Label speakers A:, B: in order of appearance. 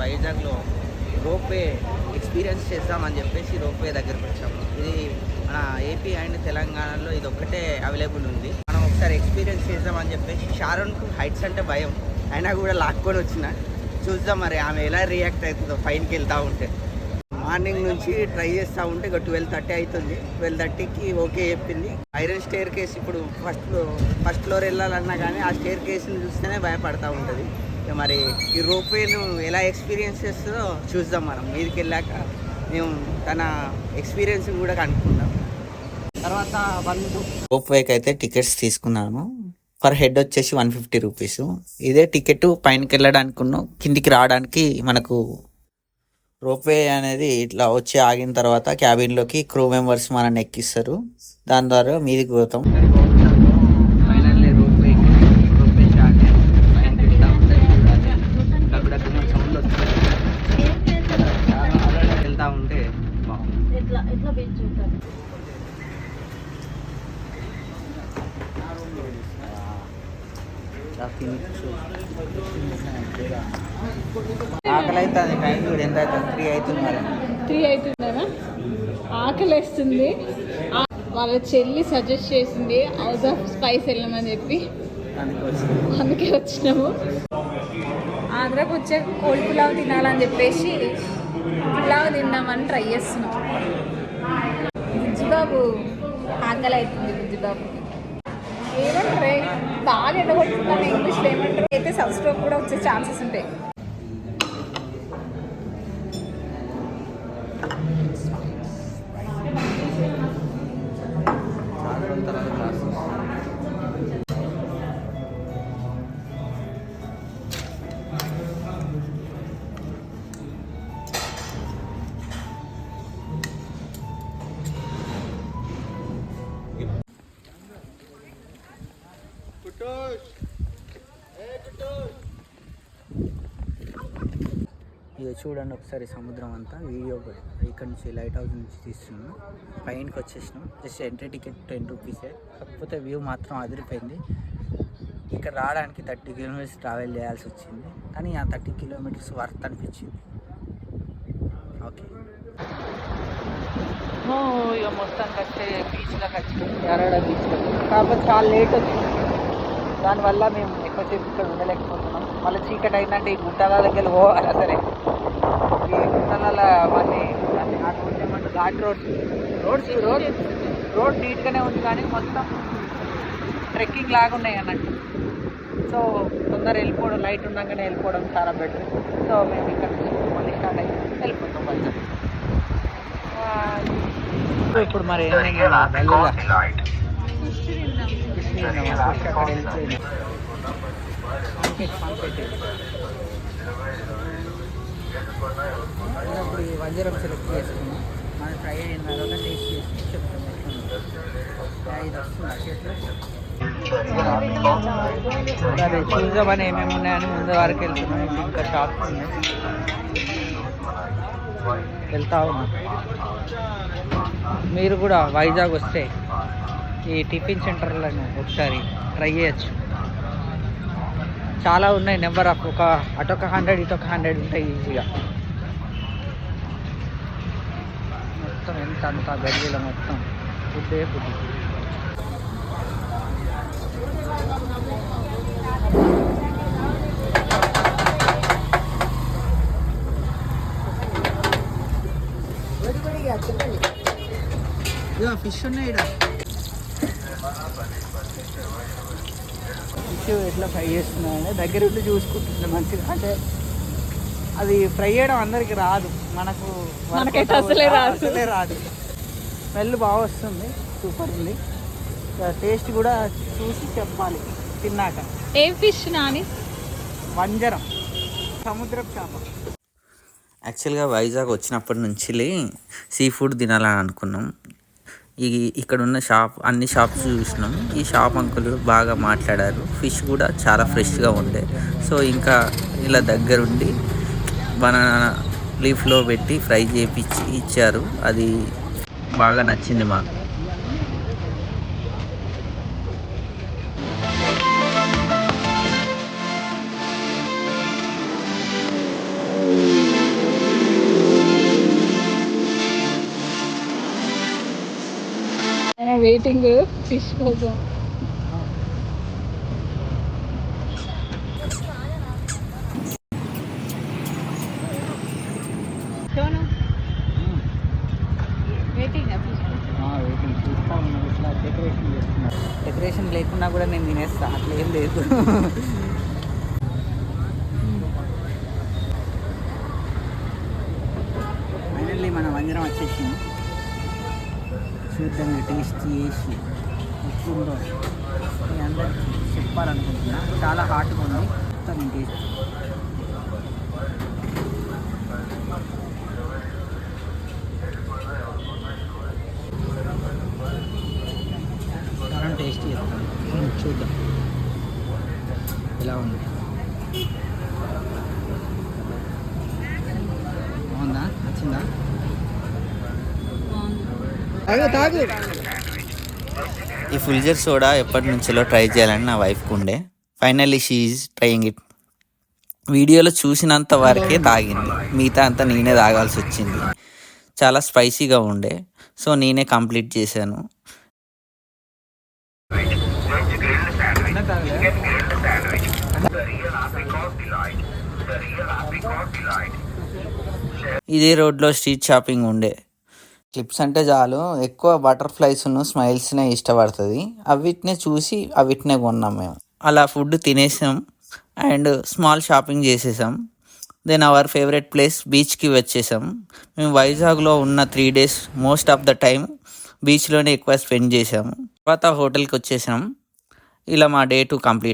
A: వైజాగ్లో ropeway experience చేద్దామని చెప్పేసి రోప్వే దగ్గరకు వచ్చాము. ఇది మన ఏపీ అండ్ తెలంగాణలో ఇది ఒక్కటే అవైలబుల్ ఉంది. మనం ఒకసారి ఎక్స్పీరియన్స్ చేద్దామని చెప్పేసి షారోన్కు హైట్స్ అంటే భయం అయినా కూడా లాక్కొని వచ్చిన. చూద్దాం మరి ఆమె ఎలా రియాక్ట్ అవుతుందో పైనకి వెళ్తూ ఉంటే. మార్నింగ్ నుంచి ట్రై చేస్తూ ఉంటే ఇక 12:30 అవుతుంది. 12:30కి ఓకే చెప్పింది. ఐరన్ స్టేర్ కేస్ ఇప్పుడు ఫస్ట్ ఫ్లోర్ వెళ్ళాలన్నా కానీ ఆ స్టేర్ కేస్ని చూస్తేనే భయపడతూ ఉంటుంది. ఇక మరి ఈ రోప్వేను ఎలా ఎక్స్పీరియన్స్ చేస్తుందో చూద్దాం. మనం మీదకి వెళ్ళాక మేము తన ఎక్స్పీరియన్స్ కూడా కనుక్కుందాం. తర్వాత రోప్వేకి అయితే టికెట్స్ తీసుకున్నాను. పర్ హెడ్ వచ్చేసి 150 రూపీస్. ఇదే టికెట్ పైనకి వెళ్ళడానికి కిందికి రావడానికి మనకు రోప్వే అనేది ఇట్లా వచ్చి ఆగిన తర్వాత క్యాబిన్లోకి క్రూ మెంబర్స్ మనల్ని ఎక్కిస్తారు. దాని ద్వారా మీదికి పోతాం. ఫైనల్లీ రోప్వే స్టార్ట్ సౌండ్ వస్తుంది. వెళ్తా ఉంటే ఆకలి అవుతుంది. టైం కూడా ఎంత అవుతుంది? 3 అవుతుంది. మరి
B: 3 అవుతుందా? ఆకలి వేస్తుంది. వాళ్ళ చెల్లి సజెస్ట్ చేసింది హౌస్ ఆఫ్ స్పైస్ వెళ్ళమని చెప్పి, అందుకే వచ్చినాము. ఆంధ్రాకి వచ్చే కోల్డ్ పులావ్ తినాలని చెప్పేసి పులావ్ తిందామని ట్రై చేస్తున్నాం. బుజ్జిబాబు ఆకలి అవుతుంది. బుజ్జిబాబుకి ఏమంటారే బాగా ఎండగొడుతున్నాను. ఇంగ్లీష్లో ఏమంటారు అయితే సన్ స్ట్రోక్ కూడా వచ్చే ఛాన్సెస్ ఉంటాయి.
A: ఇక చూడండి ఒకసారి సముద్రం అంతా. వీడియో ఇక్కడ నుంచి లైట్ హౌస్ నుంచి తీస్తున్నాం. పైనకి వచ్చేసినాం. జస్ట్ ఎంట్రీ టికెట్ 10 రూపీసే. కాకపోతే వ్యూ మాత్రం అదిరిపోయింది. ఇక్కడ రావడానికి 30 కిలోమీటర్స్ ట్రావెల్ చేయాల్సి వచ్చింది. కానీ ఆ 30 కిలోమీటర్స్ వర్త్ అనిపించింది. ఓకే, ఇక మొత్తానికి వచ్చే బీచ్లోకి వచ్చినాం. ఎర్రడ బీచ్లో. కాకపోతే చాలా లేట్ వచ్చింది. దానివల్ల మేము ఎక్కువసేపు ఇక్కడ ఉండలేకపోతున్నాం. మళ్ళీ చీకటి అయిందంటే ఈ గుట్టల దగ్గర పోవాలి. సరే ఈ గుట్టల మళ్ళీ ఆ రోడ్ ఏమంటే ఘాట్ రోడ్ నీట్గానే ఉంది కానీ మొత్తం ట్రెక్కింగ్ లాగా ఉన్నాయి అన్నట్టు. సో తొందర వెళ్ళిపోవడం, లైట్ ఉండగానే వెళ్ళిపోవడం చాలా బెటర్. సో మేము ఇక్కడ నుంచి మళ్ళీ స్టార్ట్ అయ్యి వెళ్ళిపోతాం బయట. ఇప్పుడు మరి ఇప్పుడు ఈ వజ్రం సెలెక్ట్ చేసుకున్నాం. మనం ట్రై అయిన తర్వాత టేస్ట్ చేసి చెప్తాం. ఇది వస్తుంది. అదే చూద్దామని ఏమేమి ఉన్నాయని ముందు వరకు వెళ్తున్నాం. ఇంకా షాప్స్ ఉన్నాయి, వెళ్తా ఉన్నాం. మీరు కూడా వైజాగ్ వస్తే ఈ టిఫిన్ సెంటర్లను ఒకసారి ట్రై చేయొచ్చు. చాలా ఉన్నాయి. నెంబర్ ఆఫ్ అటొక 100 ఇటొక 100 ఉంటాయి ఈజీగా. మొత్తం ఎంత అంత గల్లీలో మొత్తం ఫుడ్డే ఫుడ్. ఫిష్ ఉన్నాయి ఇక్కడ. ఫిష్ ఎట్లా ఫ్రై చేస్తున్నాయని దగ్గర ఉండి చూసుకుంటుంది మంచిగా. అంటే అది ఫ్రై చేయడం అందరికి రాదు, మనకైతే అసలే రాదు. స్మెల్ బాగా వస్తుంది, సూపర్ ఉంది. టేస్ట్ కూడా చూసి చెప్పాలి తిన్నాక.
B: ఏం ఫిష్ నాని?
A: వంజరం, సముద్రపు చేప. యాక్చువల్గా వైజాగ్ వచ్చినప్పటి నుంచి సీ ఫుడ్ తినాలని అనుకున్నాం. ఇక్కడ ఉన్న అన్ని షాప్స్ చూసినాం. ఈ షాప్ అంకుల్ బాగా మాట్లాడారు. ఫిష్ కూడా చాలా ఫ్రెష్గా ఉండే. సో ఇంకా ఇలా దగ్గరుండి బనానా లీఫ్లో పెట్టి ఫ్రై చేయించి ఇచ్చారు. అది బాగా నచ్చింది మాకు.
B: వెయిటింగ్ ఫిష్ కోసం.
A: డెకరేషన్ లేకున్నా కూడా నేను తినేస్తా, అట్లా ఏం లేదు. ఫైనల్లీ మనం అందరం వచ్చేసింది. చూద్దాం టేస్ట్ చేసి ఎట్లుందో మీ అందరికి చెప్పాలనుకుంటున్నా. చాలా హాట్గా ఉంది. మొత్తం టేస్ట్ టేస్ట్ చేస్తాం, చూద్దాం ఎలా ఉంది. బాగుందా, నచ్చిందా? తాగు. ఈ ఫుల్జర్ సోడా ఎప్పటి నుంచో ట్రై చేయాలని నా వైఫ్కి ఉండే. Finally she is trying it. వీడియోలో చూసినంత వరకే తాగింది, మిగతా అంతా నేనే తాగాల్సి వచ్చింది. చాలా స్పైసీగా ఉండే, సో నేనే కంప్లీట్ చేశాను. ఇదే రోడ్లో స్ట్రీట్ షాపింగ్ ఉండే. క్లిప్స్ అంటే చాలు, ఎక్కువ బటర్ఫ్లైస్ను స్మైల్స్నే ఇష్టపడుతుంది. అవిటినే చూసి అవిటినే కొన్నాం మేము. అలా ఫుడ్ తినేసాం అండ్ స్మాల్ షాపింగ్ చేసేసాం. దెన్ అవర్ ఫేవరెట్ ప్లేస్ బీచ్కి వచ్చేసాం. మేము వైజాగ్లో ఉన్న 3 days most of the time బీచ్లోనే ఎక్కువ స్పెండ్ చేసాము. తర్వాత హోటల్కి వచ్చేసాం. ఇలా మా డే 2 కంప్లీట్.